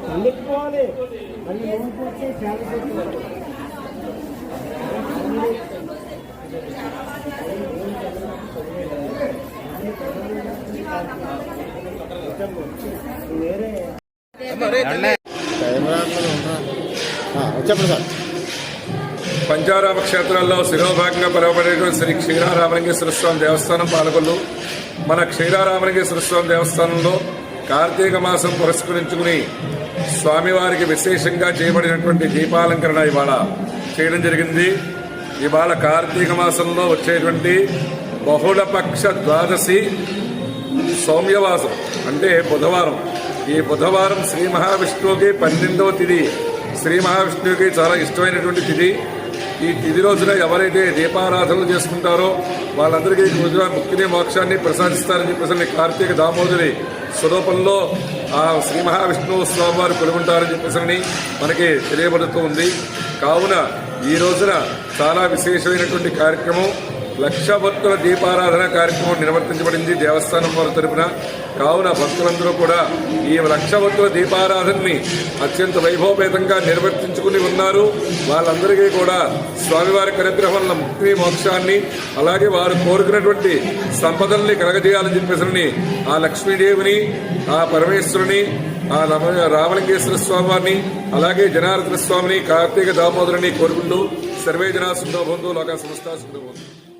కళ్ళెక్కుకోవాలి మళ్ళీ లోపలికి వేరే చెప్పండి సార్. పంచారామ క్షేత్రాల్లో శిరోభాగంగా పిలువబడేటువంటి శ్రీ క్షీరారామలింగేశ్వర స్వామి దేవస్థానం పాలకొల్లు. మన క్షీరారామలింగేశ్వర స్వామి దేవస్థానంలో కార్తీక మాసం పురస్కరించుకుని స్వామివారికి విశేషంగా చేయబడినటువంటి దీపాలంకరణ ఇవాళ చేయడం జరిగింది. ఇవాళ కార్తీక మాసంలో వచ్చేటువంటి బహుళపక్ష ద్వాదశి సౌమ్యవాసం అంటే బుధవారం. ఈ బుధవారం శ్రీ మహావిష్ణువుకి 12వ తిథి. శ్రీ మహావిష్ణువుకి చాలా ఇష్టమైనటువంటి తిథి. ఈ తిథి రోజున ఎవరైతే దీపారాధనలు చేసుకుంటారో వాళ్ళందరికీ ముక్తిని మోక్షాన్ని ప్రసాదిస్తారని చెప్పేసి కార్తీక దామోదరి స్వరూపంలో ఆ శ్రీ మహావిష్ణువు స్వామివారు కొలుగుంటారని చెప్పేసి మనకి తెలియబడుతూ ఉంది. కావున ఈ రోజున చాలా విశేషమైనటువంటి కార్యక్రమం, లక్ష భక్తుల దీపారాధన కార్యక్రమం నిర్వర్తించబడింది దేవస్థానం వారి తరపున. కావున భక్తులందరూ కూడా ఈ లక్ష భక్తుల దీపారాధనని అత్యంత వైభవపేతంగా నిర్వర్తించుకుని ఉన్నారు. వాళ్ళందరికీ కూడా స్వామివారి అనుగ్రహం ముక్తి మోక్షాన్ని అలాగే వారు కోరుకున్నటువంటి సంపదల్ని కలగజేయాలని చెప్పేసి ఆ లక్ష్మీదేవిని, ఆ పరమేశ్వరుని, ఆ రామలింగేశ్వర స్వామివారిని అలాగే జనార్దన స్వామిని, కార్తీక దామోదరుని కోరుకుంటూ సర్వే జనా సుఖినో భవంతు, లోకా సమస్తా సుఖినో భవంతు.